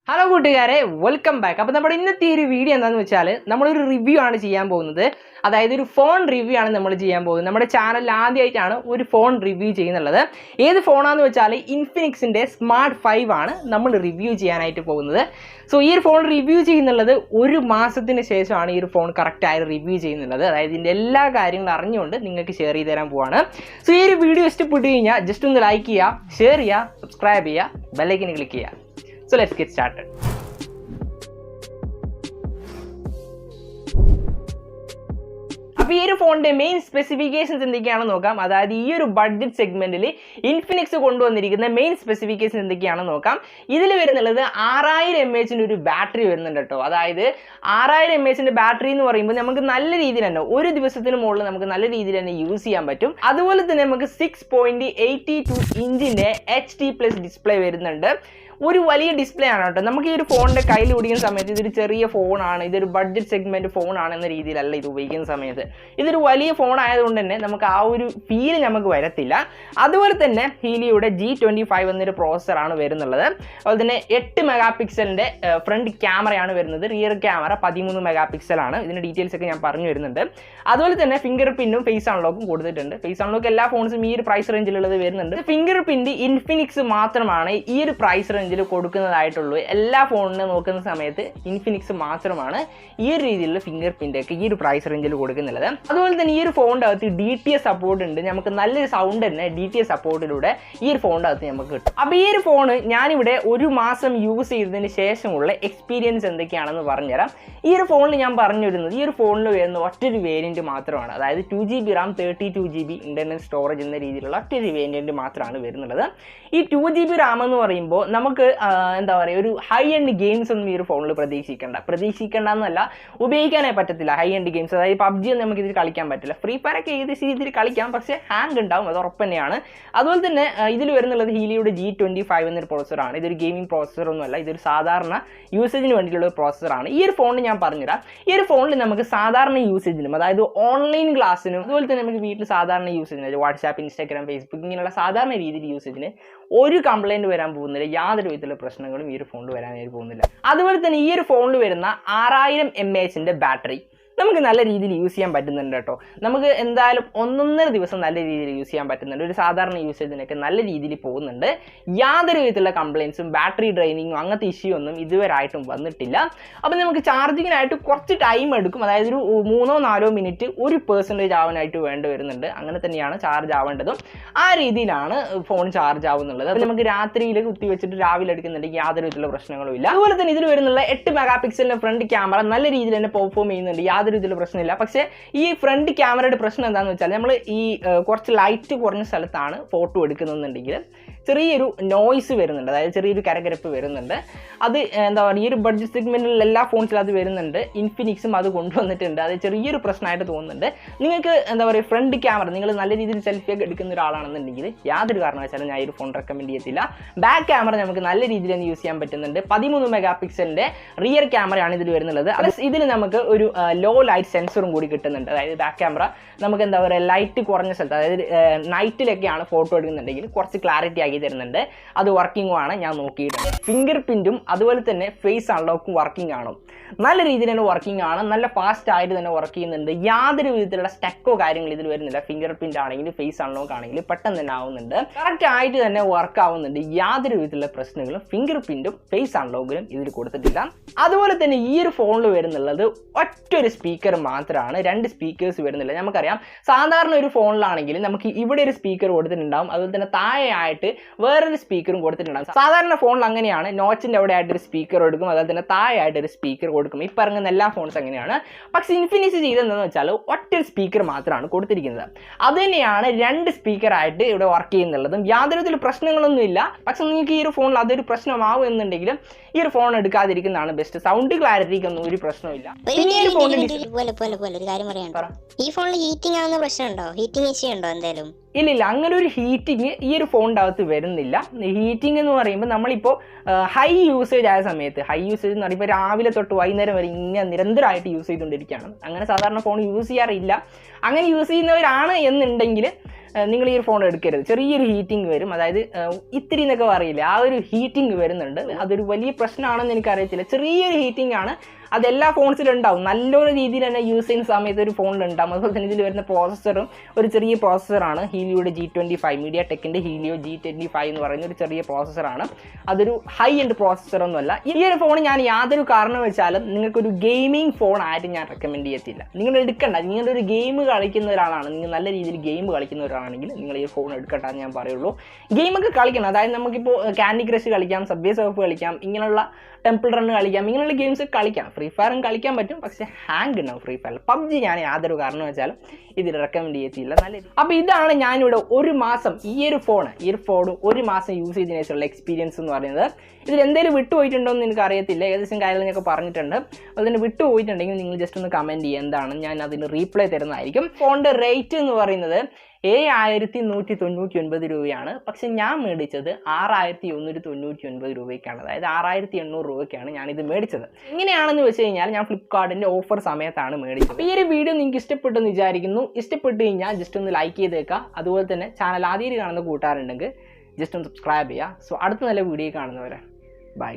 Hello, good day, welcome back. Now, we will see a video. We will review a phone review. Our channel is a phone review. This phone is Infinix Smart 5. We will review it. So, this phone review is a phone correct review. Share so, this video is just like, share, subscribe, bell icon click. So let's get started. This phone main specifications in the budget segment Infinix main specifications in the Kiana. This is a mAh battery. That is 6000 mAh battery use use 6.82 inch HD plus display. One display ആണ് ട്ടോ നമുക്ക് ഈ ഒരു ഫോണിന്റെ കയ്യിൽ പിടിക്കുന്ന സമയത്ത് ഇതൊരു ചെറിയ ഫോൺ ആണ് ഇതൊരു ബഡ്ജറ്റ് സെഗ്മെന്റ് ഫോൺ ആണ് എന്ന രീതിയിലല്ല ഇത് ഉപയോഗിക്കുന്ന സമയത്ത് ഇതൊരു വലിയ ഫോൺ ആയതുകൊണ്ട് തന്നെ നമുക്ക് ആ ഒരു ഫീൽ നമുക്ക് വരത്തില്ല അതുപോലെ തന്നെ ഹീലിയുടെ G25 എന്നൊരു പ്രോസസർ ആണ് വരുന്നത് അതുപോലെ തന്നെ 8 മെഗാപിക്സലിന്റെ ഫ്രണ്ട് ക്യാമറയാണ് വരുന്നത് റിയർ ക്യാമറ 13 മെഗാപിക്സൽ ആണ് ഇതിന്റെ ഡീറ്റെയിൽസ് ഒക്കെ ഞാൻ പറഞ്ഞു വരുന്നുണ്ട് അതുപോലെ തന്നെ ഫിംഗർ പ്രിന്റും ഫേസ് അൺലോക്കും കൊടുത്തിട്ടുണ്ട് ഫേസ് അൺലോക്ക് എല്ലാ ഫോൺസും ഈ ഒരു പ്രൈസ് റേഞ്ചിലുള്ളത് വരുന്നുണ്ട് ഫിംഗർ പ്രിന്റ് ഇൻഫിനിക്സ് മാത്രമാണ് ഈ ഒരു പ്രൈസ് റേഞ്ച് കൊടുക്കുന്നതായിട്ടുള്ളൂ എല്ലാ ഫോണിനെ നോക്കുന്ന സമയത്ത് ഇൻഫിനിക്സ് മാത്രമാണ് ഈ ഒരു രീതിയിലുള്ള ഫിംഗർ പ്രിന്റ് ഒക്കെ ഈ ഒരു പ്രൈസ് റേഞ്ചിൽ കൊടുക്കുന്നുള്ളത് അതുപോലെ തന്നെ ഈ ഒരു ഫോണിന്റെ അകത്ത് DTS സപ്പോർട്ട് ഉണ്ട് നമുക്ക് നല്ലൊരു സൗണ്ട് തന്നെ DTS സപ്പോർട്ടിലൂടെ ഈ ഒരു ഫോണിന്റെ അകത്ത് നമുക്ക് കിട്ടും അപ്പോൾ ഈ ഒരു ഫോൺ ഞാനിവിടെ ഒരു മാസം യൂസ് ചെയ്തതിന് ശേഷമുള്ള എക്സ്പീരിയൻസ് എന്തൊക്കെയാണെന്ന് പറഞ്ഞുതരാം ഈ ഒരു ഫോണിൽ ഞാൻ പറഞ്ഞു വരുന്നത് ഈ ഒരു ഫോണിൽ വരുന്ന ഒറ്റൊരു വേരിയന്റ് മാത്രമാണ് അതായത് 2GB RAM 32GB internal storage എന്ന രീതിയിലുള്ള ഒറ്റൊരു വേരിയന്റ് മാത്രമാണ് വരുന്നത് ഈ 2GB RAM എന്ന് പറയുമ്പോൾ നമുക്ക് എന്താ പറയുക ഒരു ഹൈ എൻഡ് ഗെയിംസ് ഒന്നും ഈ ഒരു ഫോണിൽ പ്രതീക്ഷിക്കേണ്ടെന്നല്ല ഉപയോഗിക്കാനേ പറ്റത്തില്ല ഹൈ എൻഡ് ഗെയിംസ് അതായത് PUBG ഒന്നും നമുക്ക് ഇതിൽ കളിക്കാൻ പറ്റില്ല ഫ്രീ ഫയർ ഒക്കെ ഏകദേശം രീതിയിൽ കളിക്കാം പക്ഷേ ഹാങ് ഉണ്ടാവും അത് ഉറപ്പ് തന്നെയാണ് അതുപോലെ തന്നെ ഇതിൽ വരുന്നുള്ളത് ഹീലിയുടെ G25 എന്നൊരു പ്രോസസ്സറാണ് ഇതൊരു ഗെയിമിംഗ് പ്രോസസ്സർ ഒന്നുമല്ല ഇതൊരു സാധാരണ യൂസേജിന് വേണ്ടിയിട്ടുള്ള ഒരു പ്രോസസ്സറാണ് ഈ ഒരു ഫോണിൽ ഞാൻ പറഞ്ഞുതരാം ഈ ഒരു ഫോണിൽ നമുക്ക് സാധാരണ യൂസേജിനും അതായത് ഓൺലൈൻ ക്ലാസ്സിനും അതുപോലെ തന്നെ നമുക്ക് വീട്ടിൽ സാധാരണ യൂസേജിന് വാട്സാപ്പ് ഇൻസ്റ്റാഗ്രാം ഫേസ്ബുക്ക് ഇങ്ങനെയുള്ള സാധാരണ രീതിയിൽ യൂസേജിന് ഒരു കംപ്ലൈന്റ് വരാൻ പോകുന്നില്ല യാതൊരു വിധത്തിലുള്ള പ്രശ്നങ്ങളും ഈ ഒരു ഫോണിൽ വരാനായിട്ട് പോകുന്നില്ല അതുപോലെ തന്നെ ഈ ഒരു ഫോണിൽ വരുന്ന 6000 mAh ബാറ്ററി നമുക്ക് നല്ല രീതിയിൽ യൂസ് ചെയ്യാൻ പറ്റുന്നുണ്ട് കേട്ടോ നമുക്ക് എന്തായാലും ഒന്നൊന്നര ദിവസം നല്ല രീതിയിൽ യൂസ് ചെയ്യാൻ പറ്റുന്നുണ്ട് ഒരു സാധാരണ യൂസേജിനൊക്കെ നല്ല രീതിയിൽ പോകുന്നുണ്ട് യാതൊരു വിധത്തിലുള്ള കംപ്ലയിൻസും ബാറ്ററി ഡ്രെയിനിങ്ങും അങ്ങനത്തെ ഇഷ്യൂ ഒന്നും ഇതുവരെ ആയിട്ടും വന്നിട്ടില്ല അപ്പോൾ നമുക്ക് ചാർജിങ്ങിനായിട്ട് കുറച്ച് ടൈം എടുക്കും അതായത് ഒരു 3-4 മിനിറ്റ് 1% ആവാനായിട്ട് വേണ്ടി വരുന്നുണ്ട് അങ്ങനെ തന്നെയാണ് ചാർജ് ആവേണ്ടതും ആ രീതിയിലാണ് ഫോൺ ചാർജ് ആവുന്നുള്ളത് അപ്പോൾ നമുക്ക് രാത്രിയിൽ കുത്തി വെച്ചിട്ട് രാവിലെ എടുക്കുന്നുണ്ടെങ്കിൽ യാതൊരു വിധത്തിലുള്ള പ്രശ്നങ്ങളും ഇല്ല അതുപോലെ തന്നെ ഇതിൽ വരുന്നുള്ള 8 മെഗാപിക്സലിന്റെ ഫ്രണ്ട് ക്യാമറ നല്ല രീതിയിൽ തന്നെ പെർഫോം ചെയ്യുന്നുണ്ട് യാതൊരു ഇതിൽ പ്രശ്നമില്ല പക്ഷേ ഈ ഫ്രണ്ട് ക്യാമറയുടെ പ്രശ്നം എന്താണെന്ന് വെച്ചാൽ നമ്മൾ ഈ കുറച്ച് ലൈറ്റ് കുറഞ്ഞ സ്ഥലത്താണ് ഫോട്ടോ എടുക്കുന്നുണ്ടെങ്കിൽ ചെറിയൊരു നോയ്സ് വരുന്നുണ്ട് അതായത് ചെറിയൊരു കരകരപ്പ് വരുന്നുണ്ട് അത് എന്താ പറയുക ഈ ഒരു ബഡ്ജറ്റ് സെഗ്മെന്റിൽ എല്ലാ ഫോൺസിലും അത് വരുന്നുണ്ട് ഇൻഫിനിക്സും അത് കൊണ്ടുവന്നിട്ടുണ്ട് അത് ചെറിയൊരു പ്രശ്നമായിട്ട് തോന്നുന്നുണ്ട് നിങ്ങൾക്ക് എന്താ പറയുക ഫ്രണ്ട് ക്യാമറ നിങ്ങൾ നല്ല രീതിയിൽ സെൽഫി ഒക്കെ എടുക്കുന്ന ഒരാളാണെന്നുണ്ടെങ്കിൽ യാതൊരു കാരണവശാലും ഞാൻ ഈ ഒരു ഫോൺ റെക്കമെൻഡ് ചെയ്യത്തില്ല ബാക്ക് ക്യാമറ നമുക്ക് നല്ല രീതിയിൽ തന്നെ യൂസ് ചെയ്യാൻ പറ്റുന്നുണ്ട് 13 മെഗാപിക്സലിന്റെ റിയർ ക്യാമറയാണ് ഇതിൽ വരുന്നത് പ്ലസ് ഇതിൽ നമുക്ക് ഒരു ലോ ലൈറ്റ് സെൻസറും കൂടി കിട്ടുന്നുണ്ട് അതായത് ബാക്ക് ക്യാമറ നമുക്ക് എന്താ പറയുക ലൈറ്റ് കുറഞ്ഞ സ്ഥലത്ത് അതായത് നൈറ്റിലൊക്കെയാണ് ഫോട്ടോ എടുക്കുന്നുണ്ടെങ്കിൽ കുറച്ച് ക്ലാരിറ്റി ആക്കി തരുന്നുണ്ട് അത് വർക്കിംഗും ആണ് ഞാൻ നോക്കിയിട്ടുണ്ട് ഫിംഗർ പ്രിന്റും അതുപോലെ തന്നെ ഫേസ് അൺലോക്കും വർക്കിംഗ് ആണ് നല്ല രീതിയിൽ തന്നെ വർക്കിംഗ് ആണ് നല്ല ഫാസ്റ്റ് ആയിട്ട് തന്നെ വർക്ക് ചെയ്യുന്നുണ്ട് യാതൊരു വിധത്തിലുള്ള സ്റ്റക്കോ കാര്യങ്ങൾ ഇതിൽ വരുന്നില്ല ഫിംഗർ പ്രിന്റ് ആണെങ്കിൽ ഫേസ് അൺലോക്ക് ആണെങ്കിൽ പെട്ടെന്ന് തന്നെ ആവുന്നുണ്ട് കറക്റ്റ് ആയിട്ട് തന്നെ വർക്ക് ആവുന്നുണ്ട് യാതൊരു വിധത്തിലുള്ള പ്രശ്നങ്ങളും ഫിംഗർ പ്രിന്റും ഫേസ് അൺലോക്കിലും ഇതിൽ കൊടുത്തിട്ടില്ല അതുപോലെ തന്നെ ഈ ഒരു ഫോണിൽ വരുന്നുള്ളത് ഒറ്റൊരു സ്പീക്കർ മാത്രമാണ് 2 സ്പീക്കേഴ്സ് വരുന്നില്ല നമുക്കറിയാം സാധാരണ ഒരു ഫോണിലാണെങ്കിൽ നമുക്ക് ഇവിടെ ഒരു സ്പീക്കർ കൊടുത്തിട്ടുണ്ടാവും അതുപോലെ തന്നെ താഴെയായിട്ട് വേറൊരു സ്പീക്കറും കൊടുത്തിട്ടുണ്ടാകും സാധാരണ ഫോണിൽ അങ്ങനെയാണ് നോച്ചിന്റെ അവിടെ ആയിട്ട് ഒരു സ്പീക്കർ കൊടുക്കും അതുപോലെ തന്നെ താഴെയായിട്ട് ഒരു സ്പീക്കർ കൊടുക്കും ഈ പറയുന്ന എല്ലാ ഫോൺസ് അങ്ങനെയാണ് പക്ഷേ ഇൻഫിനിക്സ് ചെയ്തതെന്ന് വെച്ചാൽ ഒറ്റ സ്പീക്കർ മാത്രമാണ് കൊടുത്തിരിക്കുന്നത് അത് തന്നെയാണ് 2 സ്പീക്കർ ആയിട്ട് ഇവിടെ വർക്ക് ചെയ്യുന്നുള്ളതും യാതൊരു വിധത്തിലുള്ള പ്രശ്നങ്ങളൊന്നും ഇല്ല പക്ഷെ നിങ്ങൾക്ക് ഈ ഒരു ഫോണിൽ അതൊരു പ്രശ്നമാവും എന്നുണ്ടെങ്കിലും ഈ ഒരു ഫോൺ എടുക്കാതിരിക്കുന്നതാണ് ബെസ്റ്റ് സൗണ്ട് ക്ലാരിറ്റിക്ക് ഒന്നും ഒരു പ്രശ്നമില്ല ഈ ഫോണിൽ ഹീറ്റിംഗ് ആവുന്ന പ്രശ്നമുണ്ടോ ഹീറ്റിംഗ് ഇഷ്യൂ ഉണ്ടോ എന്തായാലും ഇല്ലില്ല അങ്ങനെ ഒരു ഹീറ്റിംഗ് ഈ ഒരു ഫോണിൻ്റെ അകത്ത് വരുന്നില്ല ഹീറ്റിംഗ് എന്ന് പറയുമ്പോൾ നമ്മളിപ്പോൾ ഹൈ യൂസേജ് ആയ സമയത്ത് ഹൈ യൂസേജ് എന്ന് പറയുമ്പോൾ രാവിലെ തൊട്ട് വൈകുന്നേരം വരെ ഇങ്ങനെ നിരന്തരമായിട്ട് യൂസ് ചെയ്തുകൊണ്ടിരിക്കുകയാണ് അങ്ങനെ സാധാരണ ഫോൺ യൂസ് ചെയ്യാറില്ല അങ്ങനെ യൂസ് ചെയ്യുന്നവരാണ് എന്നുണ്ടെങ്കിൽ നിങ്ങൾ ഈ ഒരു ഫോൺ എടുക്കരുത്. ചെറിയൊരു ഹീറ്റിംഗ് വരും, അതായത് ഇത്തിരി എന്നൊക്കെ പറയില്ല, ആ ഒരു ഹീറ്റിംഗ് വരുന്നുണ്ട്. അതൊരു വലിയ പ്രശ്നമാണെന്ന് എനിക്കറിയത്തില്ല. ചെറിയൊരു ഹീറ്റിംഗ് ആണ്, അതെല്ലാ ഫോൺസിലും ഉണ്ടാവും. നല്ലൊരു രീതിയിൽ തന്നെ യൂസ് ചെയ്യുന്ന സമയത്ത് ഒരു ഫോണിലുണ്ടാവും. അതുപോലെ തന്നെ ഇതിൽ വരുന്ന പ്രോസസ്സറും ഒരു ചെറിയ പ്രോസസ്സറാണ്, ഹീലിയോയുടെ G25, മീഡിയ ടെക്കിൻ്റെ ഹീലിയോ G25 എന്ന് പറയുന്ന ഒരു ചെറിയ പ്രോസസ്സറാണ്. അതൊരു ഹൈ എൻഡ് പ്രോസസ്സറൊന്നുമല്ല. ഈ ഒരു ഫോൺ ഞാൻ യാതൊരു കാരണവശാലും നിങ്ങൾക്കൊരു ഗെയിമിംഗ് ഫോൺ ആയിട്ട് ഞാൻ റെക്കമെൻഡ് ചെയ്യത്തില്ല. നിങ്ങൾ എടുക്കണ്ട. നിങ്ങളൊരു ഗെയിം കളിക്കുന്ന ഒരാളാണ്, നിങ്ങൾ നല്ല രീതിയിൽ ഗെയിം കളിക്കുന്ന ഒരാളാണെങ്കിൽ നിങ്ങൾ ഈ ഫോൺ എടുക്കണ്ട എന്ന് ഞാൻ പറയുള്ളൂ. ഗെയിമൊക്കെ കളിക്കണം, അതായത് നമുക്കിപ്പോൾ ക്യാൻഡി ക്രഷ് കളിക്കാം, സബ്വേ സർഫ് കളിക്കാം, ഇങ്ങനെയുള്ള ടെമ്പിൾ റൺ കളിക്കാം, ഇങ്ങനെയുള്ള ഗെയിംസ് കളിക്കാം. ഫ്രീ ഫയറും കളിക്കാൻ പറ്റും, പക്ഷേ ഹാങ് ഉണ്ടാവും ഫ്രീ ഫയറിൽ. പബ്ജി ഞാൻ യാതൊരു കാരണം വെച്ചാലും ഇതിൽ റെക്കമെൻഡ് ചെയ്യത്തില്ല. നല്ല അപ്പോൾ ഇതാണ് ഞാനിവിടെ ഒരു മാസം ഈ ഒരു ഫോൺ ഒരു മാസം യൂസ് ചെയ്തതിനു ശേഷമുള്ള എക്സ്പീരിയൻസ് എന്ന് പറയുന്നത്. ഇതിൽ എന്തെങ്കിലും വിട്ടുപോയിട്ടുണ്ടോ എന്ന് എനിക്ക് അറിയത്തില്ല, ഏകദേശം കാര്യങ്ങളൊക്കെ പറഞ്ഞിട്ടുണ്ട്. അതിന് വിട്ടുപോയിട്ടുണ്ടെങ്കിൽ നിങ്ങൾ ജസ്റ്റ് ഒന്ന് കമൻറ്റ് ചെയ്യുക, എന്താണ് ഞാൻ അതിന് റീപ്ലൈ തരുന്നതായിരിക്കും. ഫോണിൻ്റെ റേറ്റ് എന്ന് പറയുന്നത് 7199 രൂപയാണ്. പക്ഷെ ഞാൻ മേടിച്ചത് 6199 രൂപയ്ക്കാണ്, അതായത് 6800 രൂപയ്ക്കാണ് ഞാനിത് മേടിച്ചത്. എങ്ങനെയാണെന്ന് വെച്ച് കഴിഞ്ഞാൽ ഞാൻ ഫ്ലിപ്കാർട്ടിൻ്റെ ഓഫർ സമയത്താണ് മേടിച്ചത്. ഈ ഒരു വീഡിയോ നിങ്ങൾക്ക് ഇഷ്ടപ്പെട്ടെന്ന് വിചാരിക്കുന്നു. ഇഷ്ടപ്പെട്ട് കഴിഞ്ഞാൽ ജസ്റ്റ് ഒന്ന് ലൈക്ക് ചെയ്തേക്കുക. അതുപോലെ തന്നെ ചാനൽ ആദ്യമായിട്ട് കാണുന്ന കൂട്ടുകാരുണ്ടെങ്കിൽ ജസ്റ്റ് ഒന്ന് സബ്സ്ക്രൈബ് ചെയ്യുക. സോ അടുത്ത നല്ല വീഡിയോ കാണുന്നവരെ ബൈ.